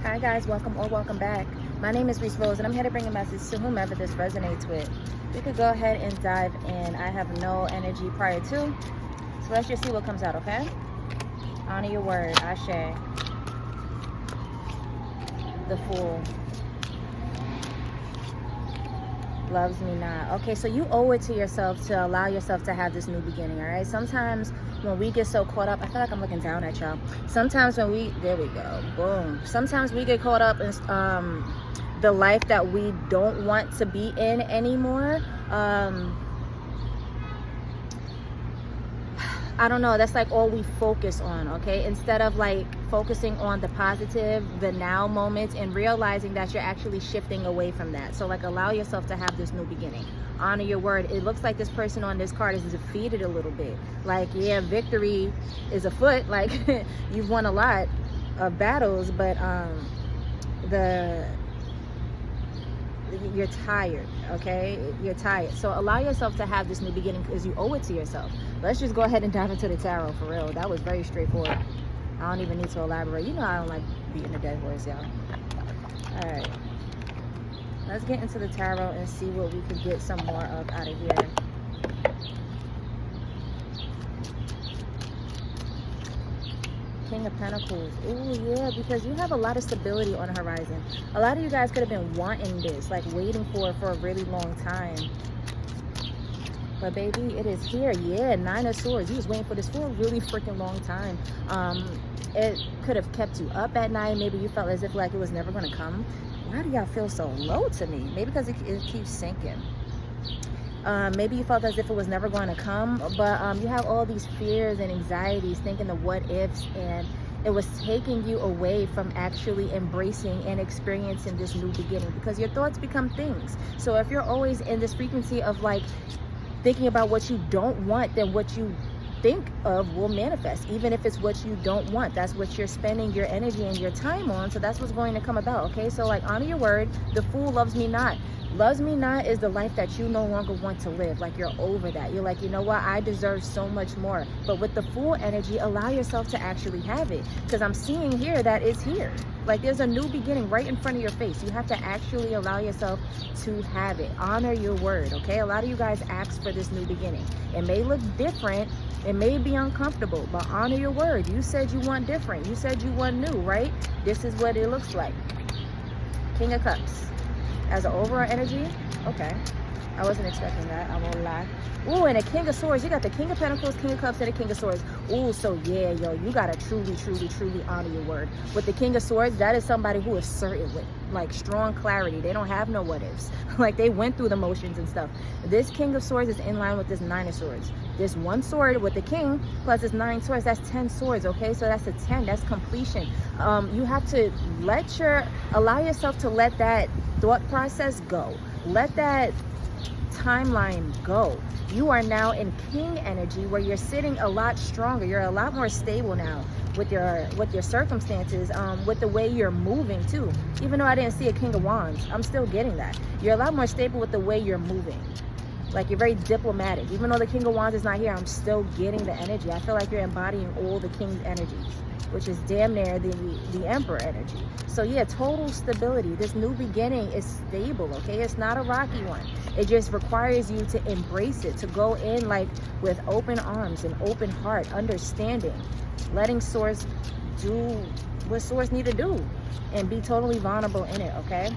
Hi guys, welcome or welcome back. My name is Rees and I'm here to bring a message to whomever this resonates with. We could go ahead and dive in. I have no energy prior to, so let's just see what comes out, okay? Honor your word, Ashe. The Fool. Loves me not. Okay, so you owe it to yourself to allow yourself to have this new beginning, all right? Sometimes when we get so caught up, I feel like I'm looking down at y'all. Sometimes when there we go, boom. Sometimes we get caught up in the life that we don't want to be in anymore. I don't know, that's like all we focus on, okay? Instead of like focusing on the positive, the now moments, and realizing that you're actually shifting away from that. So like allow yourself to have this new beginning. Honor your word. It looks like this person on this card is defeated a little bit. Like, yeah, victory is afoot. Like you've won a lot of battles, but you're tired, okay? You're tired. So allow yourself to have this new beginning because you owe it to yourself. Let's just go ahead and dive into the tarot for real. That was very straightforward. I don't even need to elaborate. You know I don't like beating the dead horse, y'all. All right. Let's get into the tarot and see what we could get some more of out of here. King of Pentacles. Ooh, yeah, because you have a lot of stability on the horizon. A lot of you guys could have been wanting this, like waiting for a really long time. But baby, it is here. Yeah, Nine of Swords. You was waiting for this for a really freaking long time. It could have kept you up at night. Maybe you felt as if like it was never going to come. Why do y'all feel so low to me? Maybe because it keeps sinking. Maybe you felt as if it was never going to come, but you have all these fears and anxieties, thinking the what ifs, and it was taking you away from actually embracing and experiencing this new beginning because your thoughts become things. So if you're always in this frequency of like thinking about what you don't want, then what you think of will manifest, even if it's what you don't want. That's what you're spending your energy and your time on, so that's what's going to come about, okay? So like, honor your word. The Fool loves me not. Loves me not is the life that you no longer want to live. Like, you're over that. You're like, you know what, I deserve so much more. But with the Fool energy, allow yourself to actually have it, because I'm seeing here that it's here. Like, there's a new beginning right in front of your face. You have to actually allow yourself to have it. Honor your word, okay? A lot of you guys ask for this new beginning. It may look different, it may be uncomfortable, but honor your word. You said you want different. You said you want new, right? This is what it looks like. King of Cups. As an overall energy, okay. I wasn't expecting that, I won't lie. Ooh, and a King of Swords. You got the King of Pentacles, King of Cups, and a King of Swords. Ooh, so yeah, yo, you gotta truly, truly, truly honor your word. With the King of Swords, that is somebody who is certain with, like, strong clarity. They don't have no what ifs. Like, they went through the motions and stuff. This King of Swords is in line with this Nine of Swords. This one sword with the King plus this 9 swords, that's 10 swords, okay? So that's a 10, that's completion. You have to allow yourself to let that thought process go. Let that timeline go. You are now in King energy where you're sitting a lot stronger. You're a lot more stable now with your circumstances, with the way you're moving too. Even though I didn't see a King of Wands, I'm still getting that. You're a lot more stable with the way you're moving. Like, you're very diplomatic. Even though the King of Wands is not here, I'm still getting the energy. I feel like you're embodying all the King's energies, which is damn near the Emperor energy. So yeah, total stability. This new beginning is stable, okay? It's not a rocky one. It just requires you to embrace it, to go in like with open arms and open heart, understanding, letting Source do what Source need to do and be totally vulnerable in it, okay?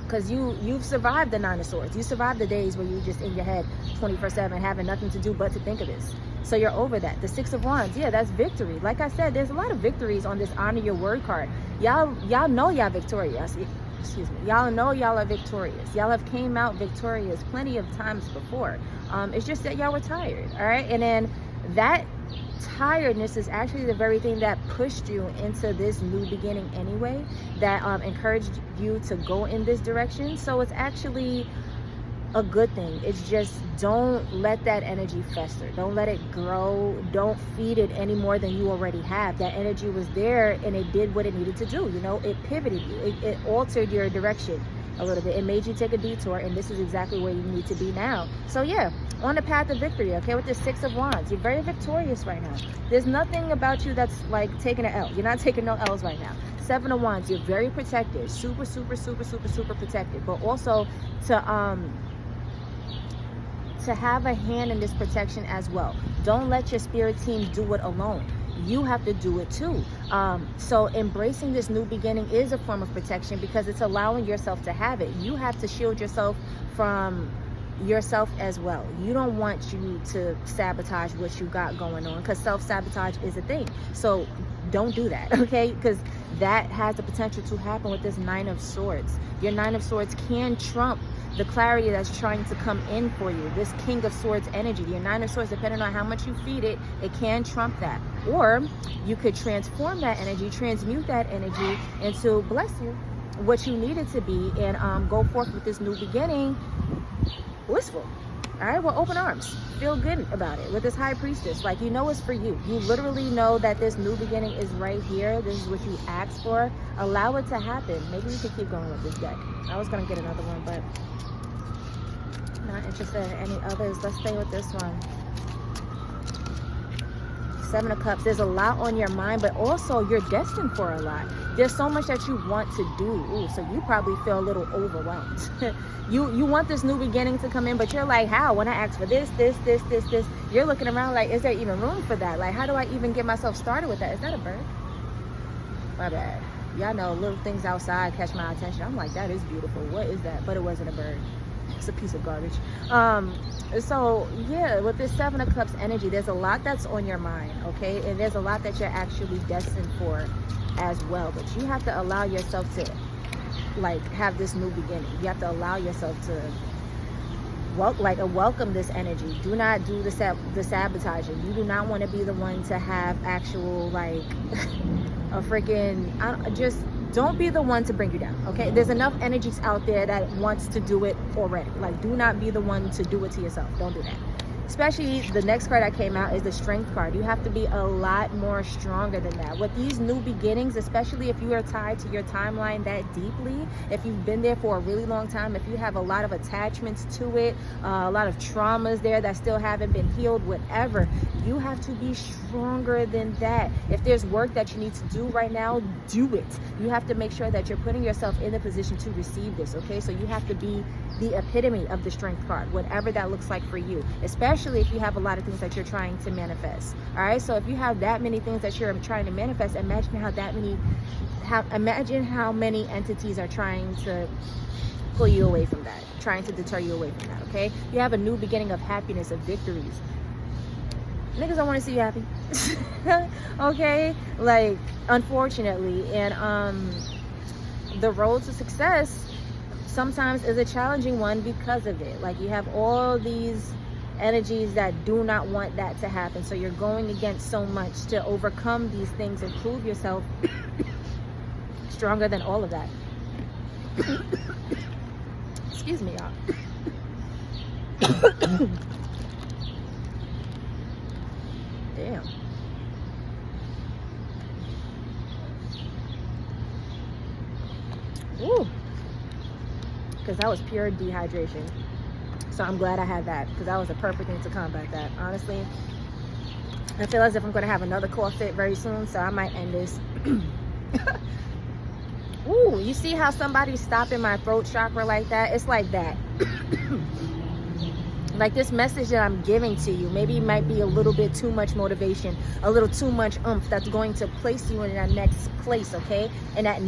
Because you've survived the Nine of Swords. You survived the days where you just in your head 24/7 having nothing to do but to think of this. So you're over that. The Six of Wands, yeah, that's victory. Like I said, there's a lot of victories on this Honor Your Word card. Y'all know y'all victorious. Excuse me. Y'all know y'all are victorious. Y'all have came out victorious plenty of times before. It's just that y'all were tired, all right? And then that tiredness is actually the very thing that pushed you into this new beginning anyway, that encouraged you to go in this direction. So it's actually a good thing. It's just, don't let that energy fester. Don't let it grow. Don't feed it any more than you already have. That energy was there and it did what it needed to do. You know, it pivoted you. It altered your direction. a little bit. It made you take a detour, and this is exactly where you need to be now. So yeah, on the path of victory, okay, with the Six of Wands. You're very victorious right now. There's nothing about you that's like taking an L. You're not taking no L's right now. Seven of Wands, you're very protected. Super, super, super, super, super protected. But also to have a hand in this protection as well. Don't let your spirit team do it alone. You have to do it too. So embracing this new beginning is a form of protection because it's allowing yourself to have it. You have to shield yourself from yourself as well. You don't want you to sabotage what you got going on, because self-sabotage is a thing. So don't do that, okay? Because that has the potential to happen with this Nine of Swords. Your Nine of Swords can trump the clarity that's trying to come in for you. This King of Swords energy, your Nine of Swords, depending on how much you feed it, it can trump that. Or you could transform that energy, transmute that energy into, bless you, what you need it to be, and go forth with this new beginning blissful. All right, well, open arms, feel good about it with this High Priestess. Like, you know it's for you. You literally know that this new beginning is right here. This is what you asked for. Allow it to happen. Maybe we could keep going with this deck. I was gonna get another one, but not interested in any others. Let's stay with this one. Seven of Cups. There's a lot on your mind, but also you're destined for a lot. There's so much that you want to do. Ooh, so you probably feel a little overwhelmed. You want this new beginning to come in, but you're like, how? When I ask for this, you're looking around like, is there even room for that? Like, how do I even get myself started with that? Is that a bird? My bad. Y'all know little things outside catch my attention. I'm like, that is beautiful. What is that? But it wasn't a bird. It's a piece of garbage. So yeah, with this Seven of Cups energy, there's a lot that's on your mind, okay? And there's a lot that you're actually destined for as well. But you have to allow yourself to like have this new beginning. You have to allow yourself to welcome this energy. Do not do the sabotaging. You do not want to be the one to have actual like a freaking just don't be the one to bring you down, okay? There's enough energies out there that wants to do it already. Like, do not be the one to do it to yourself. Don't do that. Especially the next card that came out is the Strength card. You have to be a lot more stronger than that. With these new beginnings, especially if you are tied to your timeline that deeply, if you've been there for a really long time, if you have a lot of attachments to it, a lot of traumas there that still haven't been healed, whatever, you have to be stronger than that. If there's work that you need to do right now, do it. You have to make sure that you're putting yourself in the position to receive this, okay? So you have to be the epitome of the Strength card, whatever that looks like for you, especially if you have a lot of things that you're trying to manifest. All right, so if you have that many things that you're trying to manifest, imagine how many entities are trying to pull you away from that, trying to deter you away from that. Okay, you have a new beginning of happiness, of victories. Niggas don't want to see you happy. Okay, like, unfortunately. And the road to success sometimes is a challenging one because of it. Like, you have all these energies that do not want that to happen, so you're going against so much to overcome these things and prove yourself stronger than all of that. Excuse me, y'all. Damn. Ooh. Because that was pure dehydration. So I'm glad I had that, because that was the perfect thing to combat that. Honestly, I feel as if I'm going to have another cough fit very soon, so I might end this. Ooh, you see how somebody's stopping my throat chakra like that? It's like that. Like, this message that I'm giving to you, maybe it might be a little bit too much motivation, a little too much oomph that's going to place you in that next place, okay? And that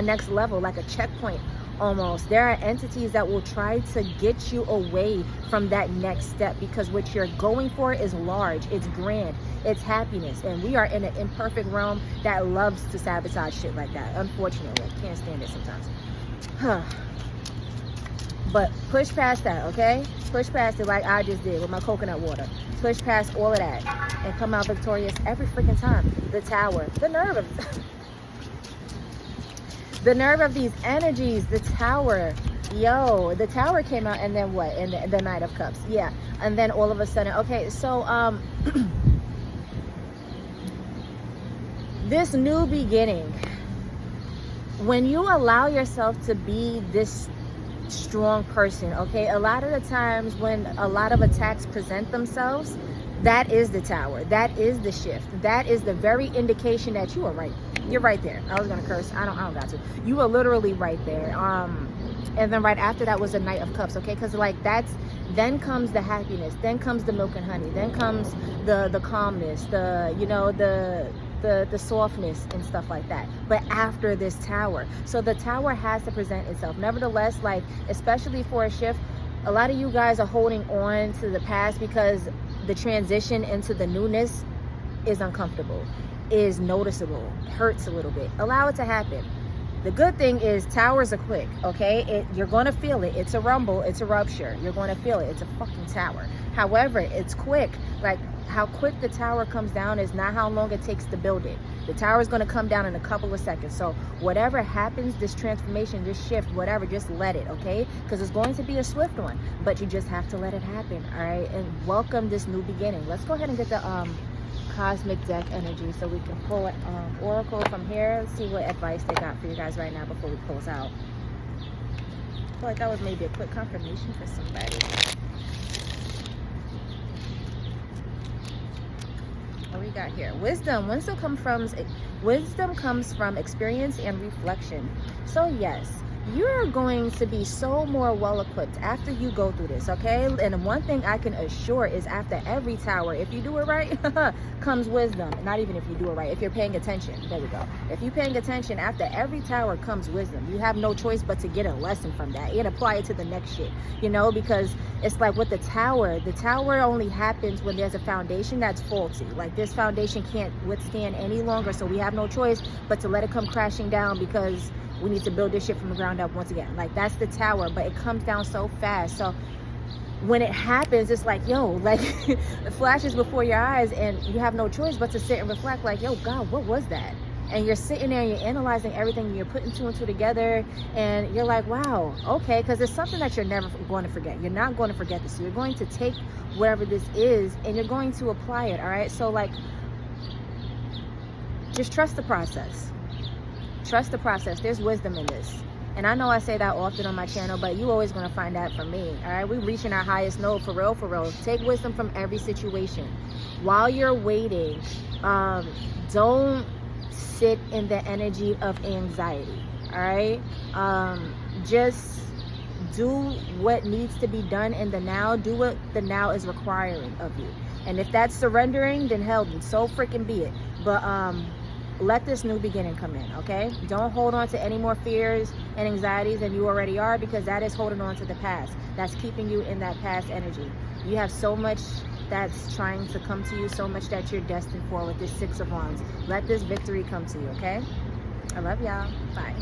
next level, like a checkpoint almost. There are entities that will try to get you away from that next step, because what you're going for is large, it's grand, it's happiness, and we are in an imperfect realm that loves to sabotage shit like that. Unfortunately, can't stand it sometimes. But push past that, okay? Push past it like I just did with my coconut water. Push past all of that and come out victorious every freaking time. The Tower, the nerve of the nerve of these energies, the Tower. Yo, the Tower came out, and then what? And the Knight of Cups. Yeah. And then all of a sudden, okay, so this new beginning, when you allow yourself to be this strong person, okay, a lot of the times when a lot of attacks present themselves, that is the tower, that is the shift, that is the very indication that you are right. You're right there. I was gonna curse. I don't got to. You are literally right there. And then right after that was the Knight of Cups, okay? Because like then comes the happiness, then comes the milk and honey, then comes the calmness, the softness and stuff like that, but after this tower. So the tower has to present itself. Nevertheless, like, especially for a shift, a lot of you guys are holding on to the past because the transition into the newness is uncomfortable, is noticeable, hurts a little bit. Allow it to happen. The good thing is towers are quick, okay? You're going to feel it. It's a rumble. It's a rupture. You're going to feel it. It's a fucking tower. However, it's quick. Like, how quick the tower comes down is not how long it takes to build it. The tower is going to come down in a couple of seconds. So whatever happens, this transformation, this shift, whatever, just let it, okay? Because it's going to be a swift one, but you just have to let it happen, all right? And welcome this new beginning. Let's go ahead and get the cosmic deck energy so we can pull an oracle from here. Let's see what advice they got for you guys right now before we close out. I feel like that was maybe a quick confirmation for somebody. What we got here? Wisdom. Wisdom comes from experience and reflection. So yes, you're going to be so more well equipped after you go through this, okay? And one thing I can assure is after every tower, if you do it right, comes wisdom. Not even if you do it right, if you're paying attention. There we go. If you're paying attention, after every tower comes wisdom. You have no choice but to get a lesson from that and apply it to the next shit, you know? Because it's like with the tower only happens when there's a foundation that's faulty. Like, this foundation can't withstand any longer, so we have no choice but to let it come crashing down because we need to build this shit from the ground up once again. Like, that's the tower, but it comes down so fast. So when it happens, it's like, yo, like, it flashes before your eyes and you have no choice but to sit and reflect like, yo, God, what was that? And you're sitting there and you're analyzing everything and you're putting two and two together and you're like, wow, okay, because it's something that you're never going to forget. You're not going to forget this. You're going to take whatever this is and you're going to apply it, all right? So, like, just trust the process. Trust the process. There's wisdom in this. And I know I say that often on my channel, but you always going to find that from me. All right, we're reaching our highest node, for real, for real. Take wisdom from every situation. While you're waiting, don't sit in the energy of anxiety. All right, just do what needs to be done in the now. Do what the now is requiring of you. And if that's surrendering, then hell, then so freaking be it. But let this new beginning come in, okay? Don't hold on to any more fears and anxieties than you already are, because that is holding on to the past. That's keeping you in that past energy. You have so much that's trying to come to you, so much that you're destined for with this Six of Wands. Let this victory come to you, okay? I love y'all. Bye.